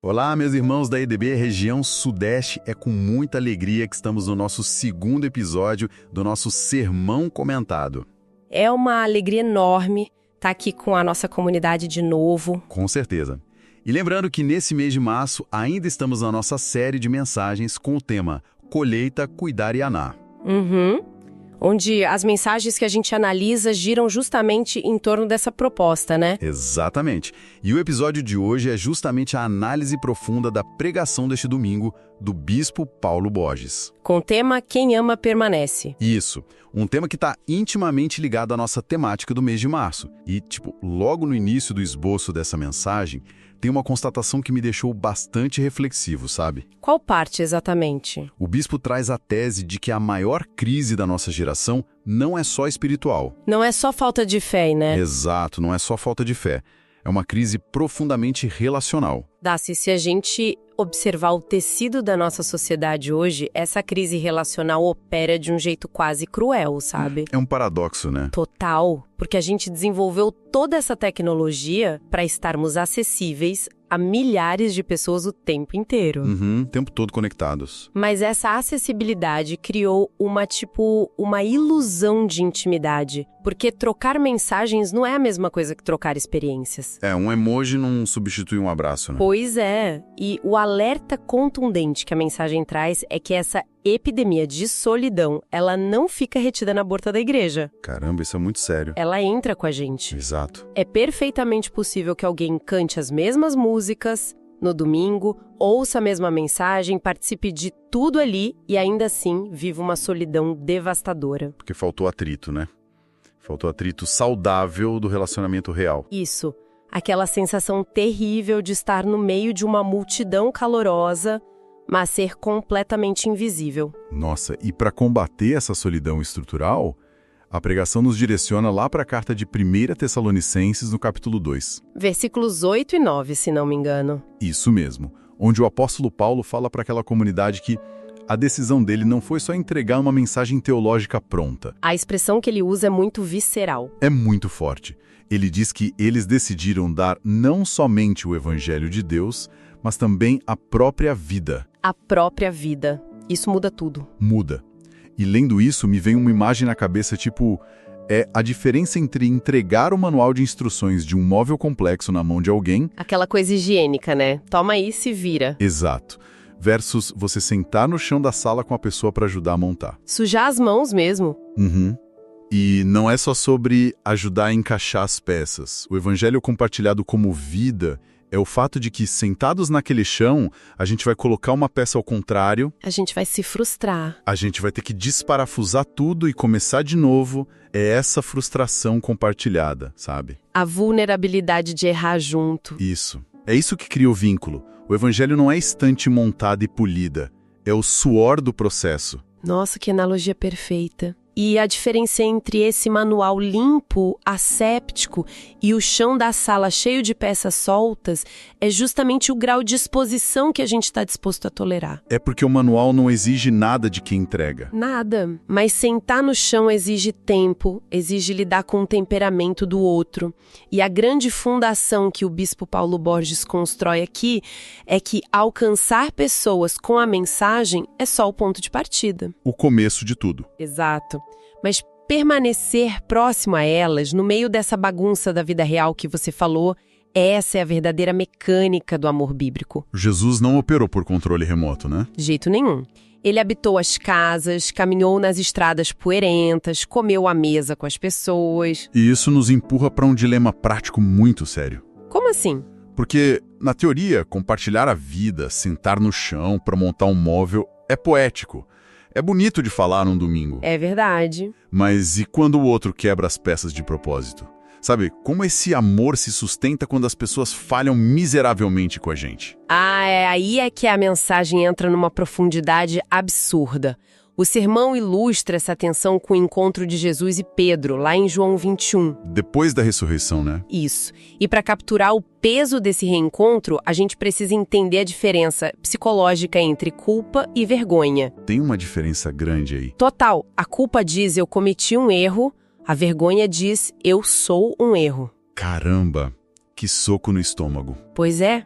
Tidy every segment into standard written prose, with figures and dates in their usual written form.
Olá, meus irmãos da EDB Região Sudeste. É com muita alegria que estamos no nosso segundo episódio do nosso Sermão Comentado. É uma alegria enorme estar aqui com a nossa comunidade de novo. Com certeza. E lembrando que nesse mês de março ainda estamos na nossa série de mensagens com o tema Colheita, Cuidar e Anar. Onde as mensagens que a gente analisa giram justamente em torno dessa proposta, né? Exatamente. E o episódio de hoje é justamente a análise profunda da pregação deste domingo do Bispo Paulo Borges. Com o tema Quem Ama Permanece. Isso. Um tema que está intimamente ligado à nossa temática do mês de março. E, logo no início do esboço dessa mensagem, tem uma constatação que me deixou bastante reflexivo, sabe? Qual parte exatamente? O bispo traz a tese de que a maior crise da nossa geração não é só espiritual. Não é só falta de fé, né? Exato, não é só falta de fé. É uma crise profundamente relacional. Darcy, se a gente observar o tecido da nossa sociedade hoje, essa crise relacional opera de um jeito quase cruel, sabe? É um paradoxo, né? Total, porque a gente desenvolveu toda essa tecnologia para estarmos acessíveis a milhares de pessoas o tempo inteiro. O tempo todo conectados. Mas essa acessibilidade criou uma ilusão de intimidade, porque trocar mensagens não é a mesma coisa que trocar experiências. Um emoji não substitui um abraço, né? Pois é, e o alerta contundente que a mensagem traz é que essa epidemia de solidão, ela não fica retida na porta da igreja. Caramba, isso é muito sério. Ela entra com a gente. Exato. É perfeitamente possível que alguém cante as mesmas músicas no domingo, ouça a mesma mensagem, participe de tudo ali e ainda assim viva uma solidão devastadora. Porque faltou atrito, né? Faltou atrito saudável do relacionamento real. Isso. Aquela sensação terrível de estar no meio de uma multidão calorosa, mas ser completamente invisível. Nossa, e para combater essa solidão estrutural, a pregação nos direciona lá para a carta de 1 Tessalonicenses, no capítulo 2. Versículos 8 e 9, se não me engano. Isso mesmo, onde o apóstolo Paulo fala para aquela comunidade que a decisão dele não foi só entregar uma mensagem teológica pronta. A expressão que ele usa é muito visceral. É muito forte. Ele diz que eles decidiram dar não somente o evangelho de Deus, mas também a própria vida. A própria vida. Isso muda tudo. Muda. E lendo isso, me vem uma imagem na cabeça a diferença entre entregar o manual de instruções de um móvel complexo na mão de alguém... Aquela coisa higiênica, né? Toma aí e se vira. Exato. Versus você sentar no chão da sala com a pessoa para ajudar a montar. Sujar as mãos mesmo. E não é só sobre ajudar a encaixar as peças. O evangelho compartilhado como vida é o fato de que, sentados naquele chão, a gente vai colocar uma peça ao contrário. A gente vai se frustrar. A gente vai ter que desparafusar tudo e começar de novo. É essa frustração compartilhada, sabe? A vulnerabilidade de errar junto. Isso. É isso que cria o vínculo. O evangelho não é estante montada e polida. É o suor do processo. Nossa, que analogia perfeita. E a diferença entre esse manual limpo, asséptico e o chão da sala cheio de peças soltas é justamente o grau de exposição que a gente está disposto a tolerar. É porque o manual não exige nada de quem entrega. Nada. Mas sentar no chão exige tempo, exige lidar com o temperamento do outro. E a grande fundação que o Bispo Paulo Borges constrói aqui é que alcançar pessoas com a mensagem é só o ponto de partida. O começo de tudo. Exato. Mas permanecer próximo a elas, no meio dessa bagunça da vida real que você falou, essa é a verdadeira mecânica do amor bíblico. Jesus não operou por controle remoto, né? De jeito nenhum. Ele habitou as casas, caminhou nas estradas poeirentas, comeu à mesa com as pessoas. E isso nos empurra para um dilema prático muito sério. Como assim? Porque, na teoria, compartilhar a vida, sentar no chão para montar um móvel é poético. É bonito de falar num domingo. É verdade. Mas e quando o outro quebra as peças de propósito? Sabe, como esse amor se sustenta quando as pessoas falham miseravelmente com a gente? Aí é que a mensagem entra numa profundidade absurda. O sermão ilustra essa tensão com o encontro de Jesus e Pedro, lá em João 21. Depois da ressurreição, né? Isso. E para capturar o peso desse reencontro, a gente precisa entender a diferença psicológica entre culpa e vergonha. Tem uma diferença grande aí. Total. A culpa diz eu cometi um erro, a vergonha diz eu sou um erro. Caramba, que soco no estômago. Pois é.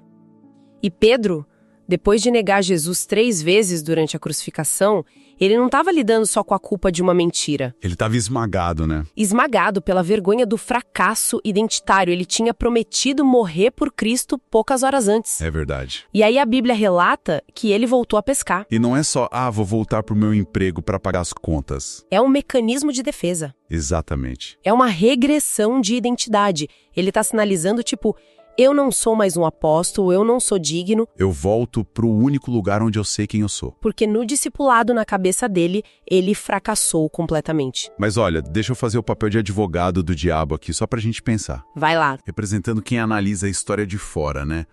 E Pedro, depois de negar Jesus 3 vezes durante a crucificação, ele não estava lidando só com a culpa de uma mentira. Ele estava esmagado, né? Esmagado pela vergonha do fracasso identitário. Ele tinha prometido morrer por Cristo poucas horas antes. É verdade. E aí a Bíblia relata que ele voltou a pescar. E não é só, vou voltar pro meu emprego para pagar as contas. É um mecanismo de defesa. Exatamente. É uma regressão de identidade. Ele está sinalizando, tipo, eu não sou mais um apóstolo, eu não sou digno. Eu volto pro único lugar onde eu sei quem eu sou. Porque no discipulado, na cabeça dele, ele fracassou completamente. Mas olha, deixa eu fazer o papel de advogado do diabo aqui, só pra gente pensar. Vai lá. Representando quem analisa a história de fora, né?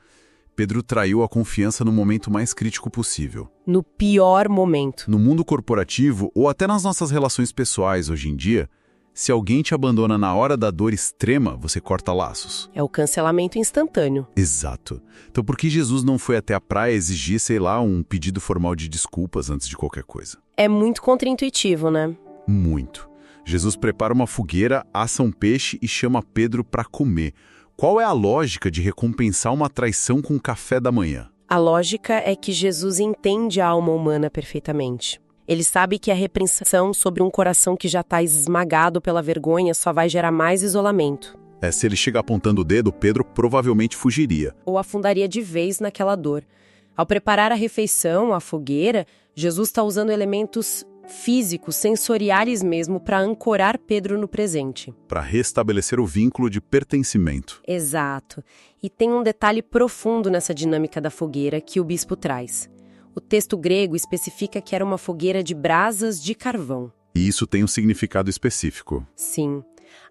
Pedro traiu a confiança no momento mais crítico possível. No pior momento. No mundo corporativo, ou até nas nossas relações pessoais hoje em dia, se alguém te abandona na hora da dor extrema, você corta laços. É o cancelamento instantâneo. Exato. Então por que Jesus não foi até a praia exigir, sei lá, um pedido formal de desculpas antes de qualquer coisa? É muito contraintuitivo, né? Muito. Jesus prepara uma fogueira, assa um peixe e chama Pedro para comer. Qual é a lógica de recompensar uma traição com café da manhã? A lógica é que Jesus entende a alma humana perfeitamente. Ele sabe que a repreensão sobre um coração que já está esmagado pela vergonha só vai gerar mais isolamento. Se ele chega apontando o dedo, Pedro provavelmente fugiria. Ou afundaria de vez naquela dor. Ao preparar a refeição, a fogueira, Jesus está usando elementos físicos, sensoriais mesmo, para ancorar Pedro no presente. Para restabelecer o vínculo de pertencimento. Exato. E tem um detalhe profundo nessa dinâmica da fogueira que o bispo traz. O texto grego especifica que era uma fogueira de brasas de carvão. E isso tem um significado específico. Sim.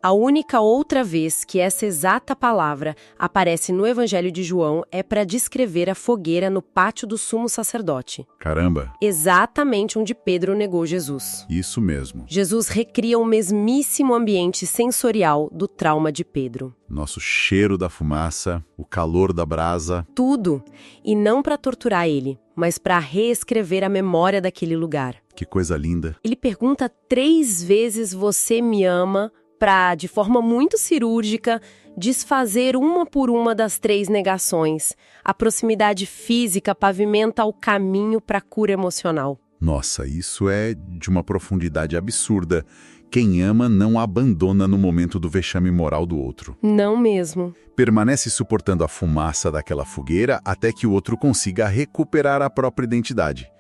A única outra vez que essa exata palavra aparece no Evangelho de João é para descrever a fogueira no pátio do sumo sacerdote. Caramba! Exatamente onde Pedro negou Jesus. Isso mesmo. Jesus recria o mesmíssimo ambiente sensorial do trauma de Pedro. Nosso cheiro da fumaça, o calor da brasa. Tudo. E não para torturar ele, mas para reescrever a memória daquele lugar. Que coisa linda. Ele pergunta 3 vezes você me ama para, de forma muito cirúrgica, desfazer uma por uma das 3 negações. A proximidade física pavimenta o caminho para a cura emocional. Nossa, isso é de uma profundidade absurda. Quem ama não abandona no momento do vexame moral do outro. Não mesmo. Permanece suportando a fumaça daquela fogueira até que o outro consiga recuperar a própria identidade.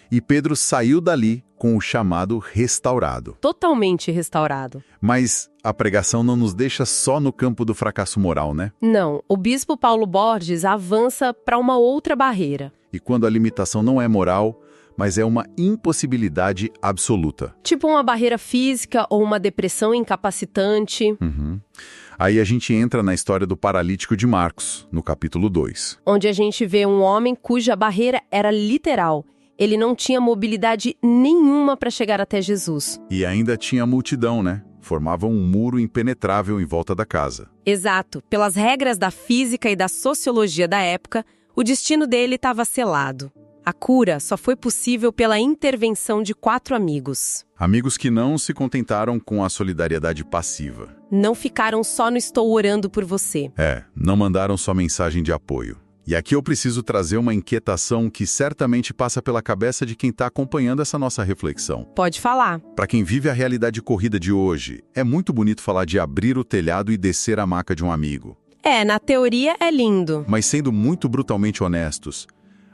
E Pedro saiu dali com o chamado restaurado. Totalmente restaurado. Mas a pregação não nos deixa só no campo do fracasso moral, né? Não, o bispo Paulo Borges avança para uma outra barreira. E quando a limitação não é moral, mas é uma impossibilidade absoluta. Tipo uma barreira física ou uma depressão incapacitante. Aí a gente entra na história do paralítico de Marcos, no capítulo 2. Onde a gente vê um homem cuja barreira era literal. Ele não tinha mobilidade nenhuma para chegar até Jesus. E ainda tinha multidão, né? Formavam um muro impenetrável em volta da casa. Exato. Pelas regras da física e da sociologia da época, o destino dele estava selado. A cura só foi possível pela intervenção de 4 amigos. Amigos que não se contentaram com a solidariedade passiva. Não ficaram só no estou orando por você. Não mandaram só mensagem de apoio. E aqui eu preciso trazer uma inquietação que certamente passa pela cabeça de quem está acompanhando essa nossa reflexão. Pode falar. Para quem vive a realidade corrida de hoje, é muito bonito falar de abrir o telhado e descer a maca de um amigo. Na teoria é lindo. Mas sendo muito brutalmente honestos,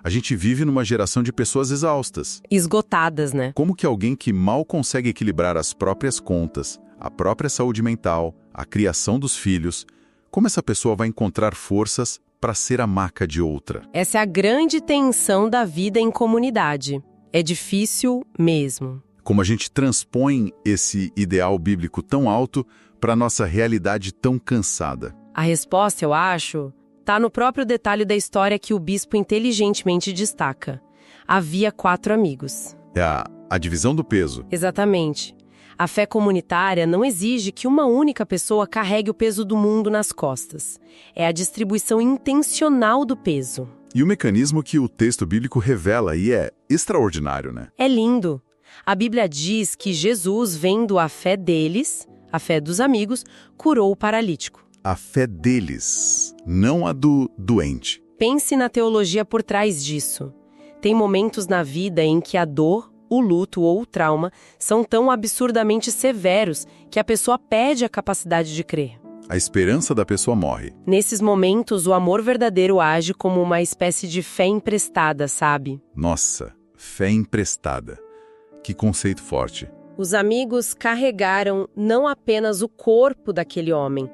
a gente vive numa geração de pessoas exaustas. Esgotadas, né? Como que alguém que mal consegue equilibrar as próprias contas, a própria saúde mental, a criação dos filhos, como essa pessoa vai encontrar forças para ser a maca de outra? Essa é a grande tensão da vida em comunidade. É difícil mesmo. Como a gente transpõe esse ideal bíblico tão alto para a nossa realidade tão cansada? A resposta, eu acho, está no próprio detalhe da história que o bispo inteligentemente destaca. Havia 4 amigos. É a divisão do peso. Exatamente. A fé comunitária não exige que uma única pessoa carregue o peso do mundo nas costas. É a distribuição intencional do peso. E o mecanismo que o texto bíblico revela aí é extraordinário, né? É lindo. A Bíblia diz que Jesus, vendo a fé deles, a fé dos amigos, curou o paralítico. A fé deles, não a do doente. pense na teologia por trás disso. Tem momentos na vida em que a dor, o luto ou o trauma são tão absurdamente severos que a pessoa perde a capacidade de crer. A esperança da pessoa morre. Nesses momentos, o amor verdadeiro age como uma espécie de fé emprestada, sabe? Nossa, fé emprestada. Que conceito forte. Os amigos carregaram não apenas o corpo daquele homem,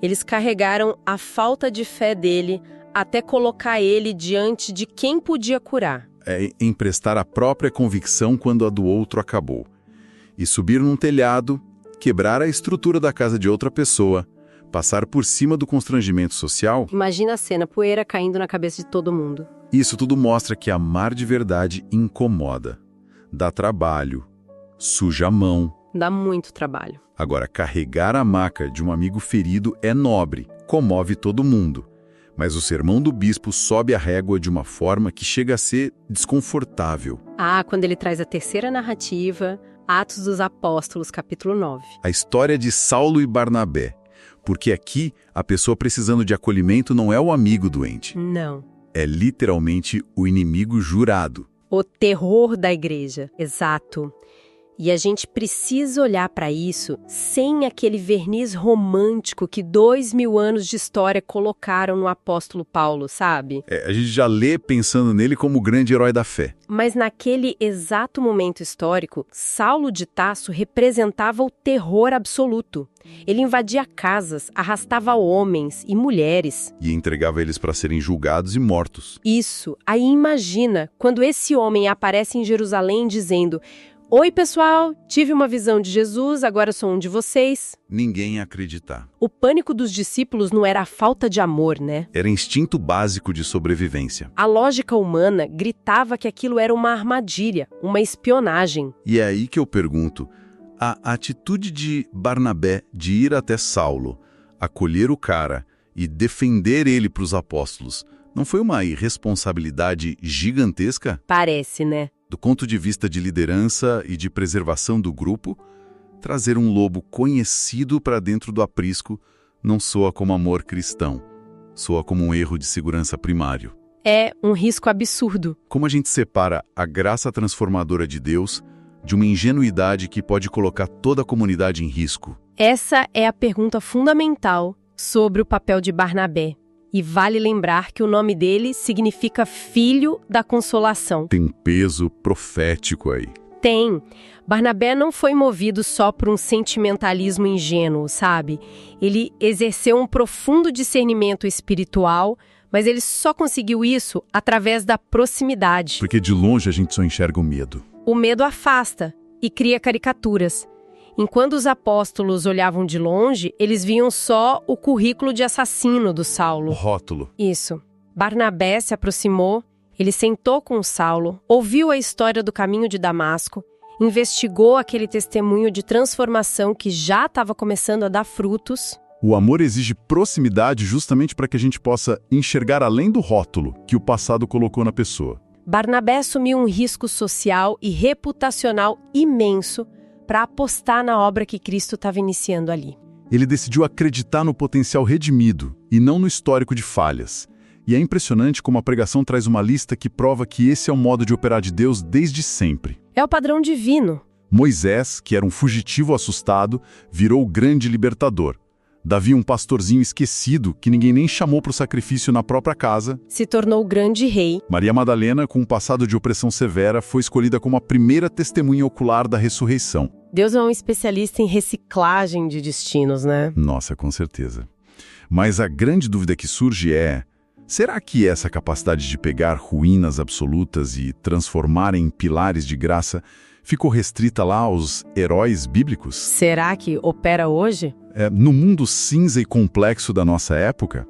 eles carregaram a falta de fé dele até colocar ele diante de quem podia curar. É emprestar a própria convicção quando a do outro acabou. E subir num telhado, quebrar a estrutura da casa de outra pessoa, passar por cima do constrangimento social. Imagina a cena, poeira caindo na cabeça de todo mundo. Isso tudo mostra que amar de verdade incomoda. Dá trabalho, suja a mão. Dá muito trabalho. Agora, carregar a maca de um amigo ferido é nobre, comove todo mundo. Mas o sermão do bispo sobe a régua de uma forma que chega a ser desconfortável. Quando ele traz a terceira narrativa, Atos dos Apóstolos, capítulo 9. A história de Saulo e Barnabé. Porque aqui, a pessoa precisando de acolhimento não é o amigo doente. Não. É literalmente o inimigo jurado. O terror da igreja, exato. E a gente precisa olhar para isso sem aquele verniz romântico que 2000 anos de história colocaram no apóstolo Paulo, sabe? A gente já lê pensando nele como o grande herói da fé. Mas naquele exato momento histórico, Saulo de Tarso representava o terror absoluto. Ele invadia casas, arrastava homens e mulheres. E entregava eles para serem julgados e mortos. Isso. Aí imagina quando esse homem aparece em Jerusalém dizendo: "Oi, pessoal, tive uma visão de Jesus, agora sou um de vocês." Ninguém ia acreditar. O pânico dos discípulos não era a falta de amor, né? Era instinto básico de sobrevivência. A lógica humana gritava que aquilo era uma armadilha, uma espionagem. E é aí que eu pergunto, a atitude de Barnabé de ir até Saulo, acolher o cara e defender ele para os apóstolos, não foi uma irresponsabilidade gigantesca? Parece, né? Do ponto de vista de liderança e de preservação do grupo, trazer um lobo conhecido para dentro do aprisco não soa como amor cristão, soa como um erro de segurança primário. É um risco absurdo. Como a gente separa a graça transformadora de Deus de uma ingenuidade que pode colocar toda a comunidade em risco? Essa é a pergunta fundamental sobre o papel de Barnabé. E vale lembrar que o nome dele significa Filho da Consolação. Tem um peso profético aí. Tem. Barnabé não foi movido só por um sentimentalismo ingênuo, sabe? Ele exerceu um profundo discernimento espiritual, mas ele só conseguiu isso através da proximidade. Porque de longe a gente só enxerga o medo. O medo afasta e cria caricaturas. Enquanto os apóstolos olhavam de longe, eles viam só o currículo de assassino do Saulo. O rótulo. Isso. Barnabé se aproximou, ele sentou com Saulo, ouviu a história do caminho de Damasco, investigou aquele testemunho de transformação que já estava começando a dar frutos. O amor exige proximidade justamente para que a gente possa enxergar além do rótulo que o passado colocou na pessoa. Barnabé assumiu um risco social e reputacional imenso para apostar na obra que Cristo estava iniciando ali. Ele decidiu acreditar no potencial redimido e não no histórico de falhas. E é impressionante como a pregação traz uma lista que prova que esse é o modo de operar de Deus desde sempre. É o padrão divino. Moisés, que era um fugitivo assustado, virou o grande libertador. Davi, um pastorzinho esquecido, que ninguém nem chamou para o sacrifício na própria casa, se tornou o grande rei. Maria Madalena, com um passado de opressão severa, foi escolhida como a primeira testemunha ocular da ressurreição. Deus é um especialista em reciclagem de destinos, né? Nossa, com certeza. Mas a grande dúvida que surge é: será que essa capacidade de pegar ruínas absolutas e transformar em pilares de graça ficou restrita lá aos heróis bíblicos? Será que opera hoje? No mundo cinza e complexo da nossa época?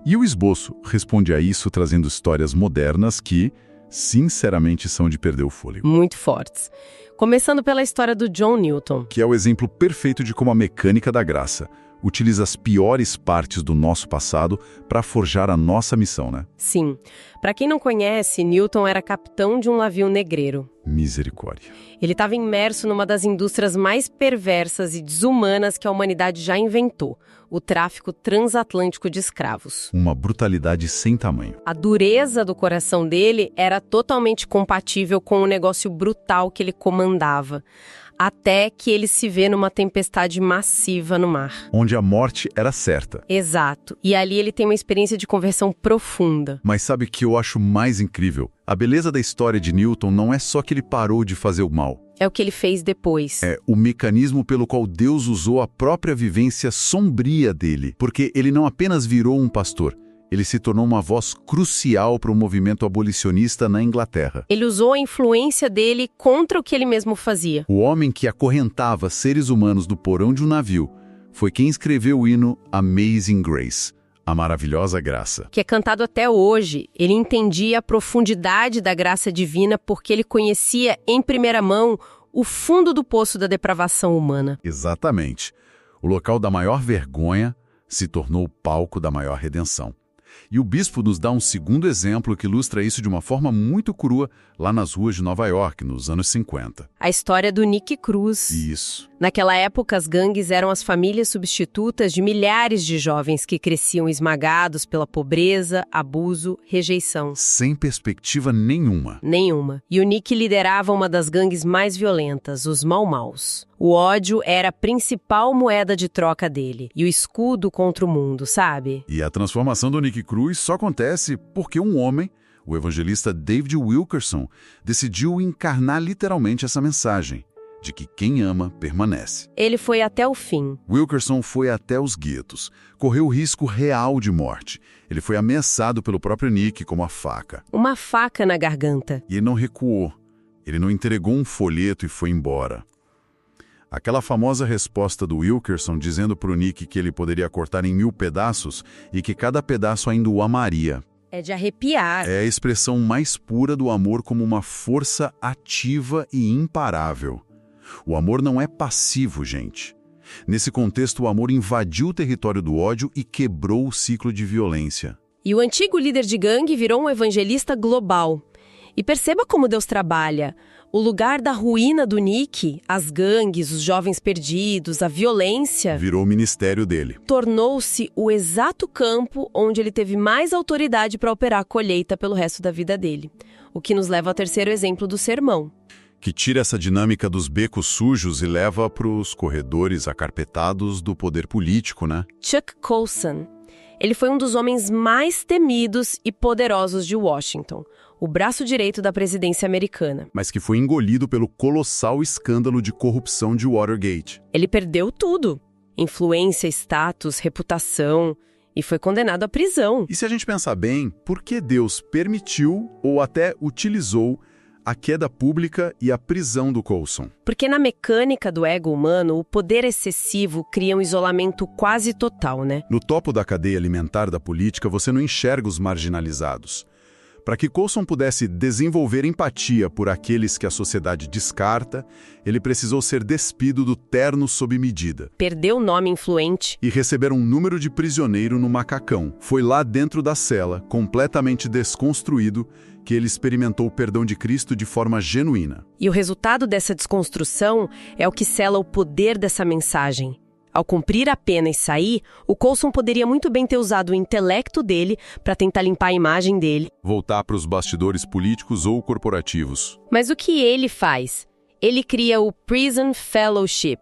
E o esboço responde a isso trazendo histórias modernas que, sinceramente, são de perder o fôlego. Muito fortes. Começando pela história do John Newton. Que é o exemplo perfeito de como a mecânica da graça utiliza as piores partes do nosso passado para forjar a nossa missão, né? Sim. Para quem não conhece, Newton era capitão de um navio negreiro. Misericórdia. Ele estava imerso numa das indústrias mais perversas e desumanas que a humanidade já inventou, o tráfico transatlântico de escravos. Uma brutalidade sem tamanho. A dureza do coração dele era totalmente compatível com o negócio brutal que ele comandava, até que ele se vê numa tempestade massiva no mar. Onde a morte era certa. Exato. E ali ele tem uma experiência de conversão profunda. Mas sabe o que eu acho mais incrível? A beleza da história de Newton não é só que ele parou de fazer o mal. É o que ele fez depois. É o mecanismo pelo qual Deus usou a própria vivência sombria dele. Porque ele não apenas virou um pastor, ele se tornou uma voz crucial para o movimento abolicionista na Inglaterra. Ele usou a influência dele contra o que ele mesmo fazia. O homem que acorrentava seres humanos do porão de um navio foi quem escreveu o hino Amazing Grace, a maravilhosa graça. Que é cantado até hoje. Ele entendia a profundidade da graça divina porque ele conhecia em primeira mão o fundo do poço da depravação humana. Exatamente. O local da maior vergonha se tornou o palco da maior redenção. E o bispo nos dá um segundo exemplo que ilustra isso de uma forma muito crua lá nas ruas de Nova York, nos anos 50. A história do Nick Cruz. Isso. Naquela época, as gangues eram as famílias substitutas de milhares de jovens que cresciam esmagados pela pobreza, abuso, rejeição. Sem perspectiva nenhuma. Nenhuma. E o Nick liderava uma das gangues mais violentas, os Mau Maus. O ódio era a principal moeda de troca dele e o escudo contra o mundo, sabe? E a transformação do Nick Cruz só acontece porque um homem, o evangelista David Wilkerson, decidiu encarnar literalmente essa mensagem de que quem ama permanece. Ele foi até o fim. Wilkerson foi até os guetos, correu o risco real de morte. Ele foi ameaçado pelo próprio Nick com uma faca. Uma faca na garganta. E ele não recuou. Ele não entregou um folheto e foi embora. Aquela famosa resposta do Wilkerson dizendo para o Nick que ele poderia cortar em 1000 pedaços e que cada pedaço ainda o amaria. É de arrepiar. É a expressão mais pura do amor como uma força ativa e imparável. O amor não é passivo, gente. Nesse contexto, o amor invadiu o território do ódio e quebrou o ciclo de violência. E o antigo líder de gangue virou um evangelista global. E perceba como Deus trabalha. O lugar da ruína do Nick, as gangues, os jovens perdidos, a violência... Virou o ministério dele. Tornou-se o exato campo onde ele teve mais autoridade para operar a colheita pelo resto da vida dele. O que nos leva ao terceiro exemplo do sermão. Que tira essa dinâmica dos becos sujos e leva para os corredores acarpetados do poder político, né? Chuck Colson. Ele foi um dos homens mais temidos e poderosos de Washington, o braço direito da presidência americana. Mas que foi engolido pelo colossal escândalo de corrupção de Watergate. Ele perdeu tudo. Influência, status, reputação... E foi condenado à prisão. E se a gente pensar bem, por que Deus permitiu ou até utilizou a queda pública e a prisão do Coulson? Porque na mecânica do ego humano, o poder excessivo cria um isolamento quase total, né? No topo da cadeia alimentar da política, você não enxerga os marginalizados. Para que Coulson pudesse desenvolver empatia por aqueles que a sociedade descarta, ele precisou ser despido do terno sob medida. Perdeu o nome influente. E receber um número de prisioneiro no macacão. Foi lá dentro da cela, completamente desconstruído, que ele experimentou o perdão de Cristo de forma genuína. E o resultado dessa desconstrução é o que sela o poder dessa mensagem. Ao cumprir a pena e sair, o Coulson poderia muito bem ter usado o intelecto dele para tentar limpar a imagem dele. Voltar para os bastidores políticos ou corporativos. Mas o que ele faz? Ele cria o Prison Fellowship,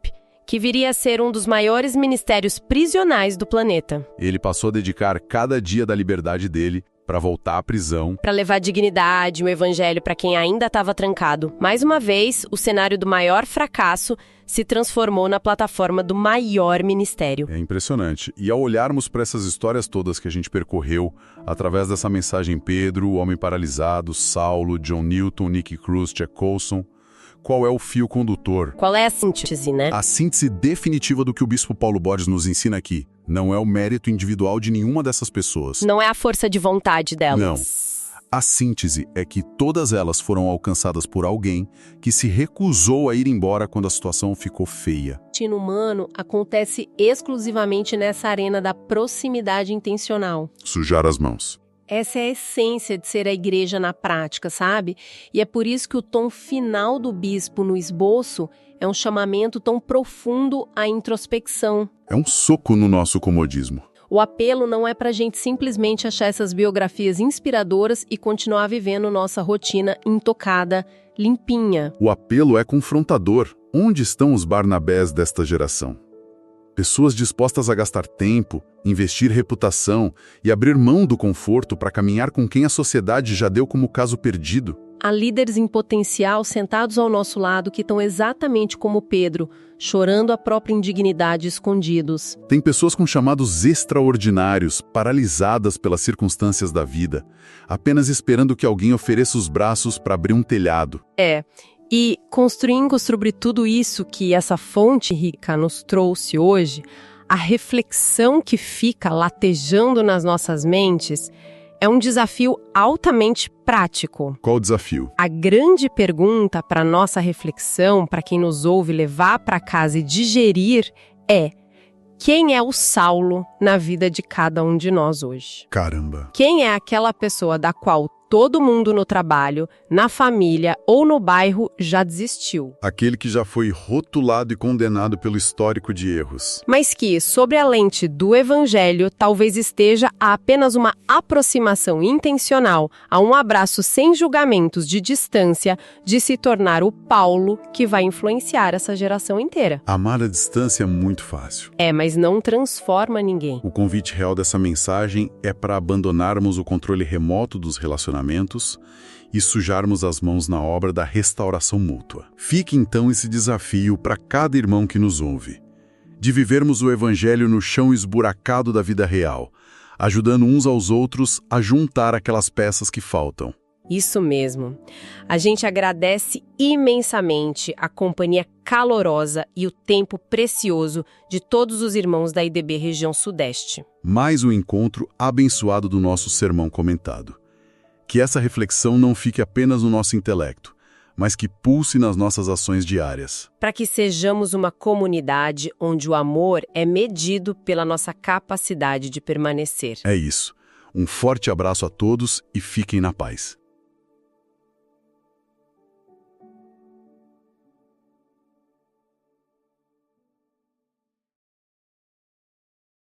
que viria a ser um dos maiores ministérios prisionais do planeta. Ele passou a dedicar cada dia da liberdade dele para voltar à prisão. Para levar dignidade, o evangelho para quem ainda estava trancado. Mais uma vez, o cenário do maior fracasso se transformou na plataforma do maior ministério. É impressionante. E ao olharmos para essas histórias todas que a gente percorreu, através dessa mensagem Pedro, o homem paralisado, Saulo, John Newton, Nick Cruz, Chuck Colson, qual é o fio condutor? Qual é a síntese, né? A síntese definitiva do que o bispo Paulo Borges nos ensina aqui. Não é o mérito individual de nenhuma dessas pessoas. Não é a força de vontade delas. Não. A síntese é que todas elas foram alcançadas por alguém que se recusou a ir embora quando a situação ficou feia. O destino humano acontece exclusivamente nessa arena da proximidade intencional. Sujar as mãos. Essa é a essência de ser a igreja na prática, sabe? E é por isso que o tom final do bispo no esboço é um chamamento tão profundo à introspecção. É um soco no nosso comodismo. O apelo não é para a gente simplesmente achar essas biografias inspiradoras e continuar vivendo nossa rotina intocada, limpinha. O apelo é confrontador. Onde estão os Barnabés desta geração? Pessoas dispostas a gastar tempo, investir reputação e abrir mão do conforto para caminhar com quem a sociedade já deu como caso perdido. Há líderes em potencial sentados ao nosso lado que estão exatamente como Pedro, chorando a própria indignidade escondidos. Tem pessoas com chamados extraordinários, paralisadas pelas circunstâncias da vida, apenas esperando que alguém ofereça os braços para abrir um telhado. E construindo sobre tudo isso que essa fonte rica nos trouxe hoje, a reflexão que fica latejando nas nossas mentes é um desafio altamente prático. Qual o desafio? A grande pergunta para nossa reflexão, para quem nos ouve levar para casa e digerir, é: quem é o Saulo na vida de cada um de nós hoje? Caramba! Quem é aquela pessoa da qual todo mundo no trabalho, na família ou no bairro já desistiu? Aquele que já foi rotulado e condenado pelo histórico de erros. Mas que, sob a lente do Evangelho, talvez esteja a apenas uma aproximação intencional, a um abraço sem julgamentos de distância, de se tornar o Paulo que vai influenciar essa geração inteira. Amar à distância é muito fácil. Mas não transforma ninguém. O convite real dessa mensagem é para abandonarmos o controle remoto dos relacionamentos e sujarmos as mãos na obra da restauração mútua. Fique então esse desafio para cada irmão que nos ouve, de vivermos o Evangelho no chão esburacado da vida real, ajudando uns aos outros a juntar aquelas peças que faltam. Isso mesmo. A gente agradece imensamente a companhia calorosa e o tempo precioso de todos os irmãos da IDB Região Sudeste. Mais um encontro abençoado do nosso sermão comentado. Que essa reflexão não fique apenas no nosso intelecto, mas que pulse nas nossas ações diárias. Para que sejamos uma comunidade onde o amor é medido pela nossa capacidade de permanecer. É isso. Um forte abraço a todos e fiquem na paz.